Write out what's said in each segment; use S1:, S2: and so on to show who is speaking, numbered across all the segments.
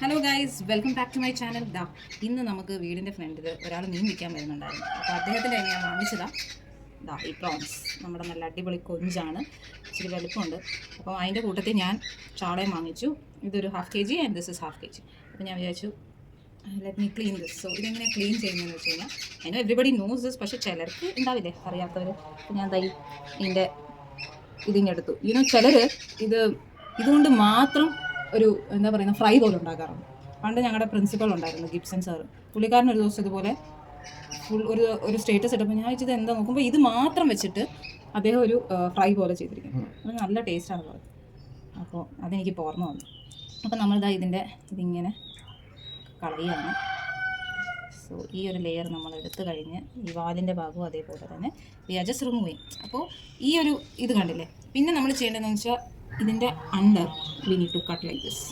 S1: Hello guys, welcome back to my channel. ഇന്ന് നമുക്ക് വീടിൻ്റെ ഫ്രണ്ടിൽ ഒരാൾ മീൻ വിൽക്കാൻ വരുന്നുണ്ടായിരുന്നു. അപ്പോൾ അദ്ദേഹത്തിൻ്റെ ഞാൻ വാങ്ങിച്ചതാ ഈ പ്രോൺസ്. നമ്മുടെ നല്ല അടിപൊളി കൊഞ്ചാണ്, ഇച്ചിരി വലുപ്പമുണ്ട്. അപ്പോൾ അതിൻ്റെ കൂട്ടത്തിൽ ഞാൻ ചാളയും വാങ്ങിച്ചു. ഇതൊരു ½ kg and this is ½ kg. അപ്പോൾ ഞാൻ വിചാരിച്ചു let me clean this. So ഇതെങ്ങനെ ക്ലീൻ ചെയ്യുന്നതെന്ന് വെച്ച് കഴിഞ്ഞാൽ അതിന് എവരിബഡി നോസ് ദിസ്, പക്ഷേ ചിലർക്ക് ഉണ്ടാവില്ലേ അറിയാത്തവർ. അപ്പോൾ ഞാൻ ഇതിൻ്റെ ഇതിങ്ങെടുത്തു. ചിലർ ഇതുകൊണ്ട് മാത്രം ഒരു എന്താ പറയുക ഫ്രൈ പോലെ ഉണ്ടാക്കാറുണ്ട്. പണ്ട് ഞങ്ങളുടെ പ്രിൻസിപ്പൾ ഉണ്ടായിരുന്നു, ഗിബ്സൺ സാറ്. പുള്ളിക്കാരൻ ഒരു ദിവസം ഇതുപോലെ ഫുൾ ഒരു സ്റ്റേറ്റസ് ഇട്ടപ്പോൾ ഞാൻ വെച്ചത് എന്താ നോക്കുമ്പോൾ ഇത് മാത്രം വെച്ചിട്ട് അദ്ദേഹം ഒരു ഫ്രൈ പോലെ ചെയ്തിരിക്കുന്നു. അത് നല്ല ടേസ്റ്റാണ് പറഞ്ഞത്. അപ്പോൾ അതെനിക്ക് ഓർമ്മ വന്നു. അപ്പോൾ ഇതിങ്ങനെ കളയുകയാണ്. സോ ഈ ഒരു ലെയർ നമ്മൾ എടുത്തു കഴിഞ്ഞ് ഈ വാലിൻ്റെ ഭാഗവും അതേപോലെ തന്നെ വി ആർ ജസ്റ്റ് റിമൂവിങ്. അപ്പോൾ ഈ ഒരു ഇത് കണ്ടില്ലേ, പിന്നെ നമ്മൾ ചെയ്യേണ്ടതെന്ന് വെച്ചാൽ ഇതിൻ്റെ under we need to cut like this.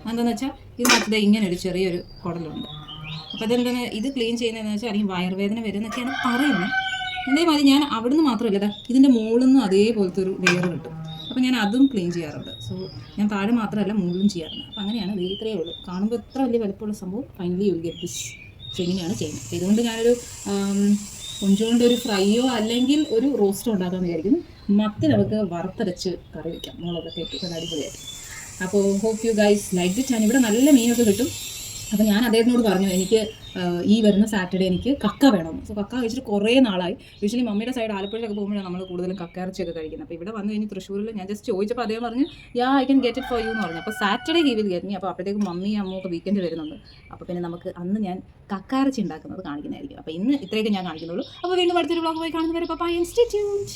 S1: എന്താണെന്ന് വെച്ചാൽ ഇതിനകത്ത് ഇങ്ങനെ ഒരു ചെറിയൊരു കുടലുണ്ട്. അപ്പോൾ അതെന്താണ് ഇത് ക്ലീൻ ചെയ്യുന്നതെന്ന് വെച്ചാൽ അല്ലെങ്കിൽ വയറുവേദന വരുന്നൊക്കെയാണ് പറയുന്നത്. അതേമാതിരി ഞാൻ അവിടുന്ന് മാത്രമല്ല ഇതിൻ്റെ മുകളിൽ നിന്നും അതേപോലത്തെ ഒരു ലെയർ കിട്ടും. അപ്പോൾ ഞാൻ അതും ക്ലീൻ ചെയ്യാറുണ്ട്. സോ ഞാൻ താഴെ മാത്രമല്ല മുകളിലും ചെയ്യാറുണ്ട്. അപ്പോൾ അങ്ങനെയാണ് ഇത്രയേ ഉള്ളൂ. കാണുമ്പോൾ എത്ര വലിയ വലുപ്പമുള്ള സംഭവം finally you get this. So ഇങ്ങനെയാണ് ചെയ്യുന്നത്. ഇതുകൊണ്ട് ഞാനൊരു കൊഞ്ചുകൊണ്ട് ഒരു ഫ്രൈയോ അല്ലെങ്കിൽ ഒരു റോസ്റ്റോ ഉണ്ടാക്കാമെന്ന് വിചാരിക്കുന്നു. നമുക്ക് വറുത്തരച്ച് കറി വയ്ക്കാം, മുളകൊക്കെ ഇട്ട് അടിപൊളിയായിട്ട്. അപ്പോൾ ഹോപ്പ് യു ഗൈസ് ലൈക്ക് ദിറ്റ്. ഞാൻ ഇവിടെ നല്ല മീനൊക്കെ കിട്ടും. അപ്പോൾ ഞാൻ അദ്ദേഹത്തിനോട് പറഞ്ഞു എനിക്ക് ഈ വരുന്ന സാറ്റർഡേ എനിക്ക് കക്ക വേണമെന്ന്. സോ കക്ക കഴിച്ചിട്ട് കുറേ നാളായി. യൂഷ്വലി മമ്മിയുടെ സൈഡ് ആലപ്പുഴയിലൊക്കെ പോകുമ്പോഴാണ് നമ്മൾ കൂടുതലും കക്ക ഇറച്ചിയൊക്കെ കഴിക്കുന്നത്. അപ്പോൾ ഇവിടെ വന്നു കഴിഞ്ഞ് തൃശ്ശൂരിൽ ഞാൻ ജസ്റ്റ് ചോദിച്ചപ്പോൾ അദ്ദേഹം പറഞ്ഞു I can get it for you എന്ന് പറഞ്ഞു. അപ്പോൾ Saturday he will get me. അപ്പോൾ അപ്പോഴത്തേക്കും മമ്മിയും അമ്മയൊക്കെ വീക്കെൻഡ് വരുന്നുണ്ട്. അപ്പോൾ പിന്നെ നമുക്ക് അന്ന് ഞാൻ കക്ക ഇറച്ചി ഉണ്ടാക്കുന്നത് കാണിക്കുന്നതായിരിക്കും. അപ്പോൾ ഇന്ന് ഇത്രയൊക്കെ ഞാൻ കാണിക്കുന്നുള്ളൂ. അപ്പോൾ വീണ്ടും അടുത്തൊരു വ്ളോഗ് പോയി കാണുന്നവരെ ബൈ ആൻഡ് സ്റ്റേ ട്യൂൺഡ്.